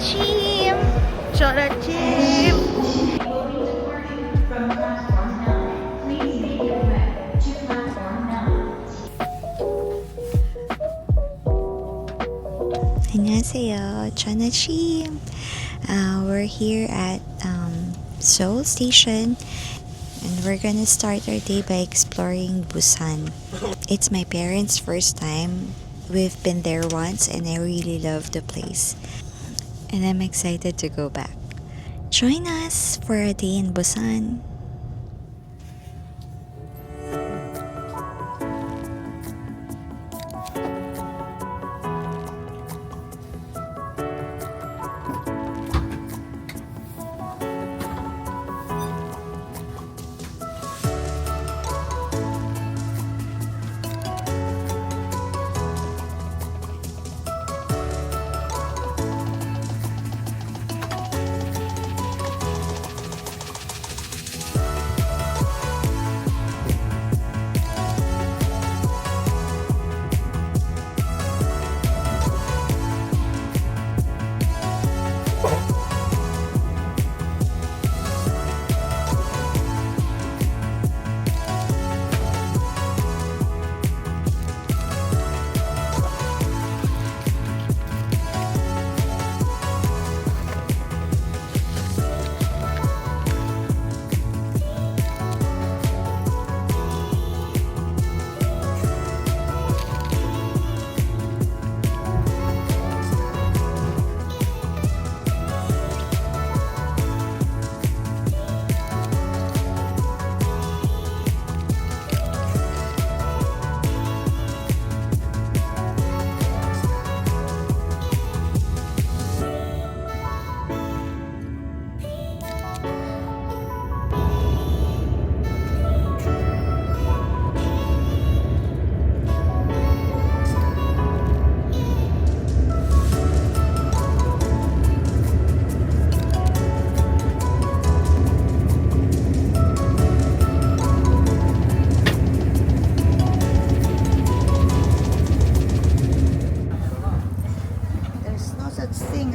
Chim! Chim! 안녕하세요. Chim. We're here at Seoul Station and we're gonna start our day by exploring Busan. It's my parents' first time. We've been there once and I really love the place. And I'm excited to go back. Join us for a day in Busan.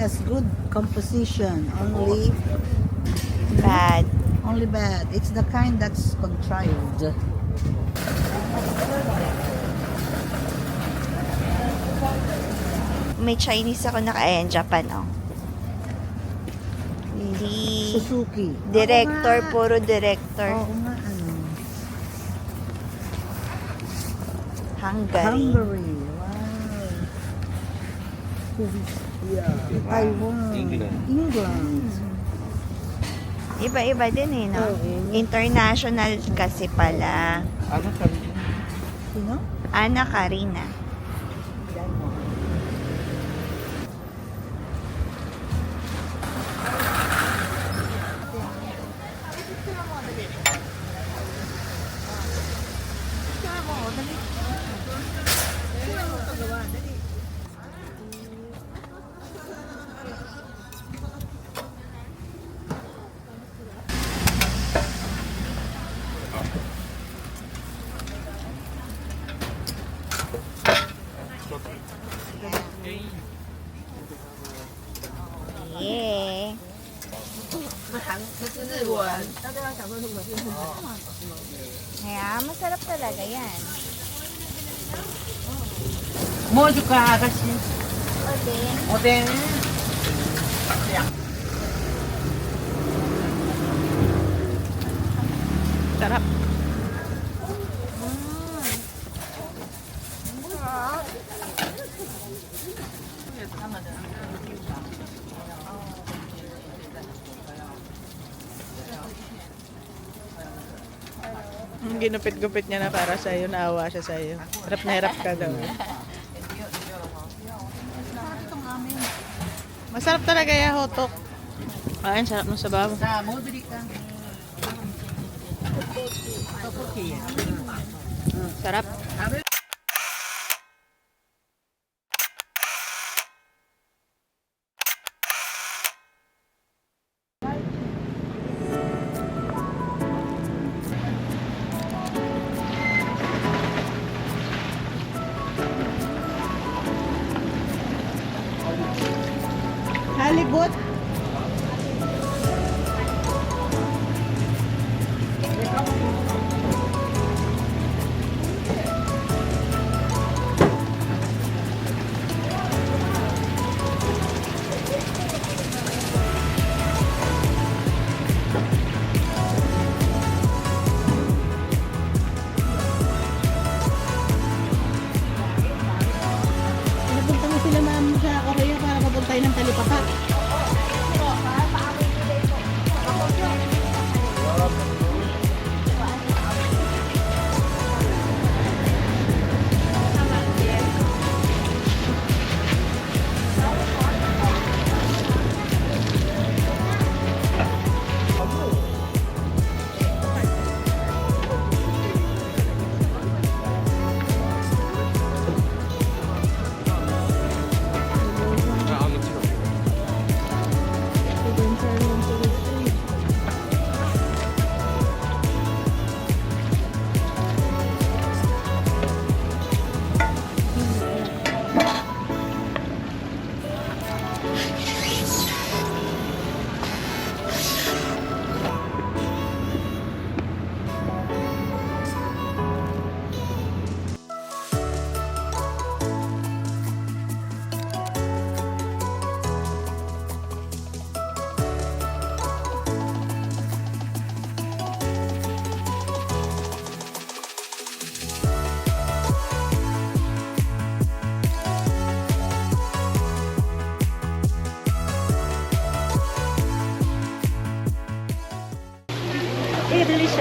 As good composition, only Bad. only bad. It's the kind that's contrived. May Chinese ako Ayan, Japan, oh. Hindi. Suzuki. Director, Oo nga. puro director. Oo nga, ano. Hungary. Hungary. Wow. Taiwan. England. Iba-iba din eh, no? Oo. International kasi pala. Sino? Ana Karina. Yeah. Kaya masarap talaga yan. 뭐 줄까, 아가씨? Okay. 오뎅. Sarap. Ginupit-gupit niya na para sa'yo, naawa siya sa'yo. Hirap na hirap ka daw. Masarap talaga yung hotteok. Ayun, sarap ng sabaw. Sarap. Halibut.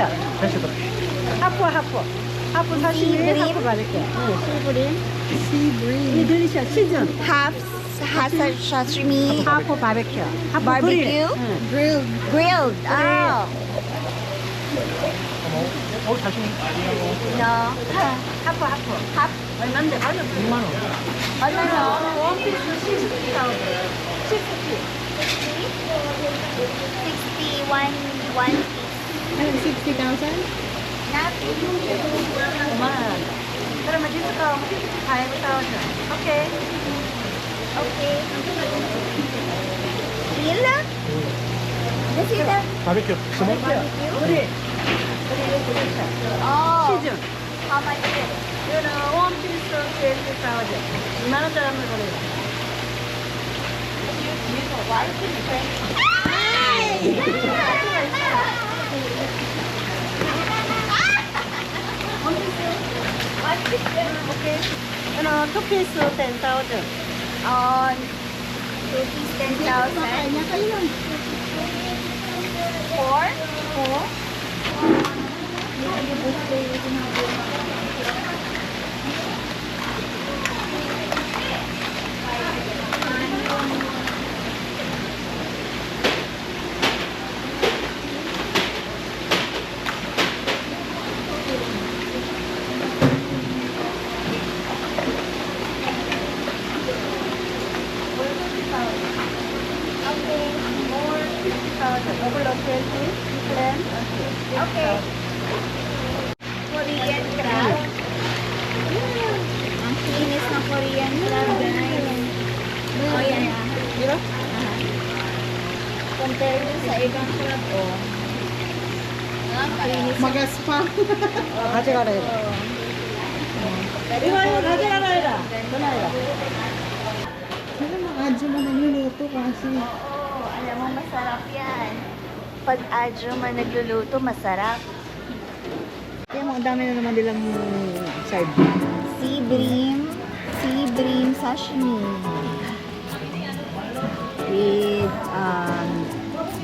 하프 하프. 하프 사시미, 하프 바베큐. 시브림. Sea breeze. delicious. 시즌. Half sashimi, 하프 바베큐. 하프 barbecue, Grilled. grilled. Oh. No. 하프 하프. Half. 얼마인데? 아니요. 6만 원. Ano? 원피스 60,000원. 60. 61 one piece. 60,000? Not 5만 원. 그러면 디스카운트 5,000. 오케이. okay. Deal? This is the 바베큐 스모크 우리 oh. 시즌. How much is it? 이거는 원피스 20,000. 2만 원짜리 한번 거래요. Why is it 오케이. 이거는 투피스 10,000. on 2 piece 10,000. Four? Overload 20. Plan. Okay. Korean crab. Ang kinis ng Korean crab, guys. Oh, yan. Di ba? Compare nyo sa ibang crab, oh. Ang kinis. Magaspa. 가져가라 해라. 이거 가져가라 해라. 전화해라. Ano mga adyo man nagluluto kasi. Oo, alam mo, masarap yan. Pag adjo man nagluluto, masarap. Kaya mga dami na naman nilang side. Sea bream sashimi. With,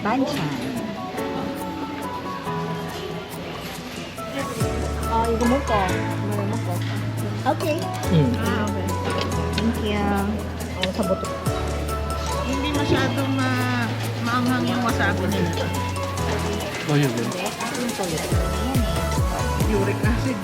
banchan. Igo mo ko. Ano ko? Okay. Okay. Thank you. Sa buto. Hindi masyadong maanghang yung wasabi nila. 어 yun yun Uric acid.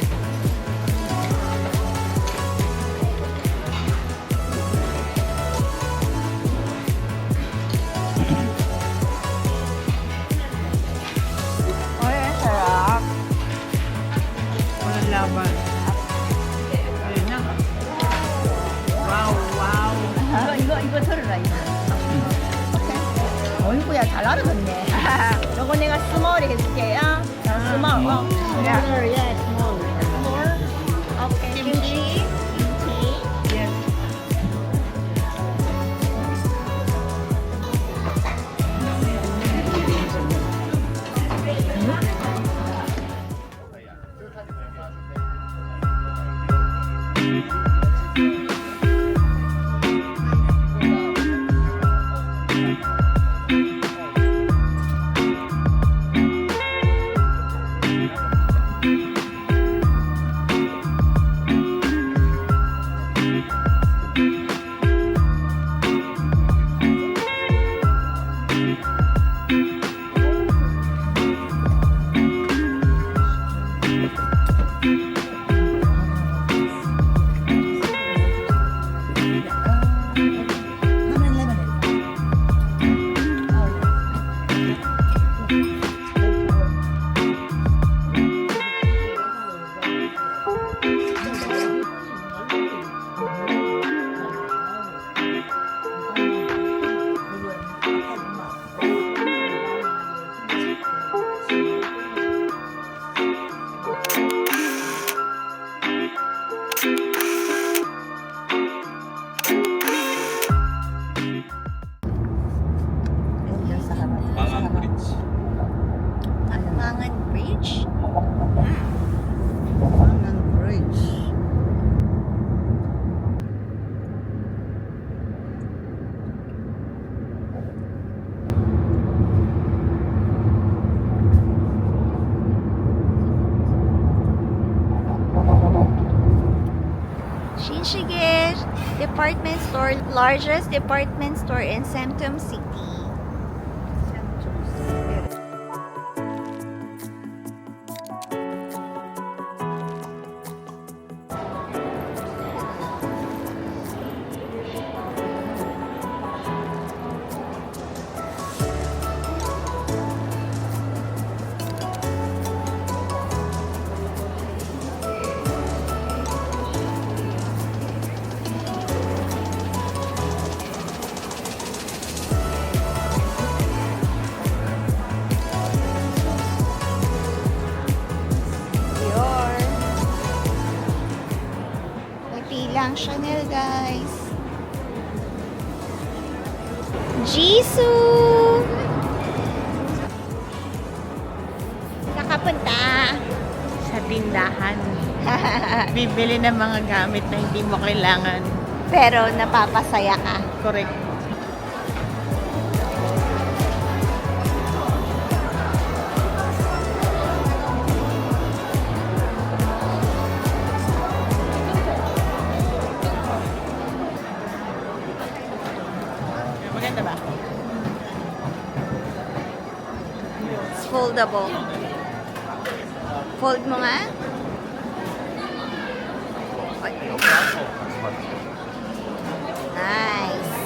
Oh, yan, sarap. Walang laban. Ayun na. Wow, wow. 이거 털어라, 이거. 어이구야, 잘 알아듣네. 요거 내가 스몰이 해줄게요. 스몰. Yeah, small. 오케이. 김치. Yes. Shinsegae department store, largest department store in Centum City. Lang Chanel, guys. Jisoo! Nakapunta. Sa tindahan. Bibili ng mga gamit na hindi mo kailangan. Pero napapasaya ka. Correct. Maganda ba? It's foldable. Fold mo nga. Nice.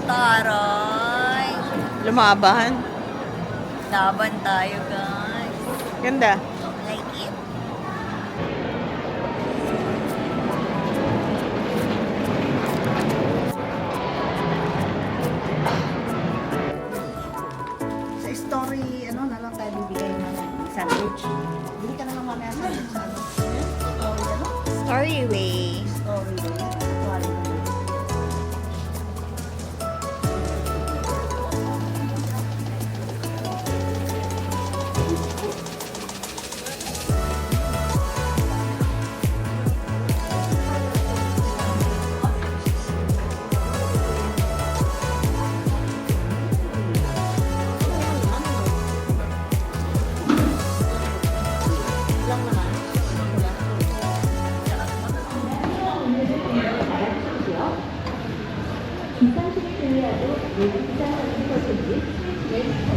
Taray. Lumaban. Laban tayo, guys. Ganda. Like it? Sa story, ano na lang tayo bibigay ng sandwich. Bili ka na lang mamaya sandwich sa ano. Story, ano? Storyway. Story, story.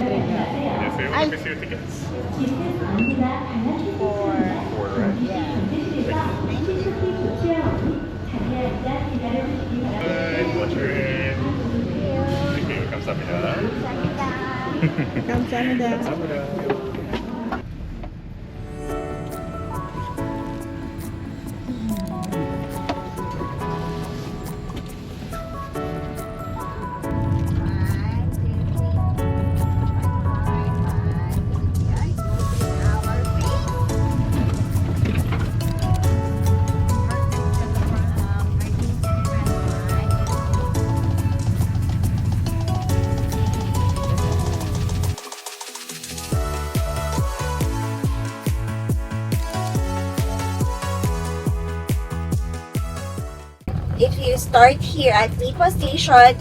안녕하세요. Let me see your tickets. Four, right? Watch your hand. Thank you. 감사합니다. Kamsahamnida. 감사합니다. If you start here at BIFF Station,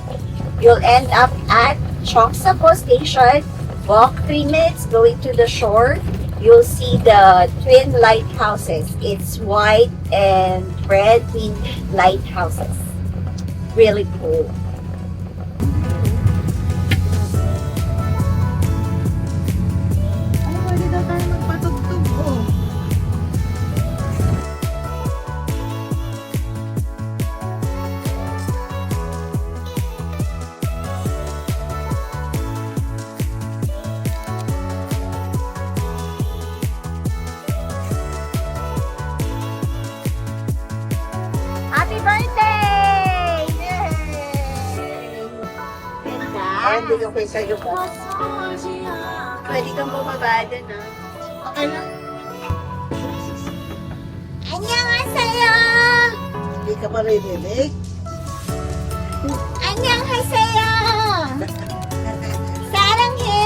you'll end up at Cheongsapo Station. Walk 3 minutes going to the shore. You'll see the twin lighthouses. It's white and red twin lighthouses. Really cool. Ano, pwede daw tayo magpatugtog, oh. Happy birthday! Yay! Ganda. Parang hindi okay sa'yo po. Pwede kang bumaba dun, ah. Okay lang. Annyeonghaseyo! Hindi ka maririnig. Annyeonghaseyo! Saranghe!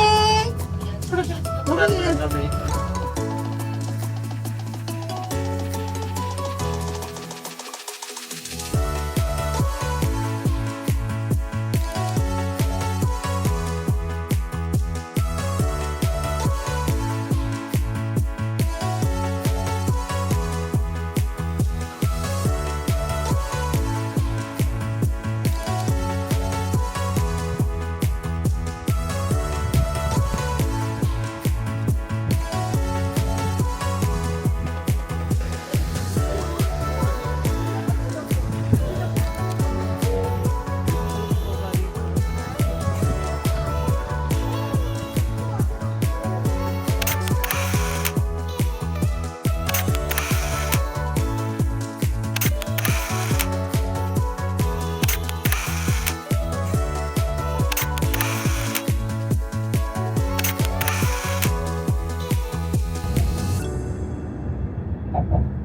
네.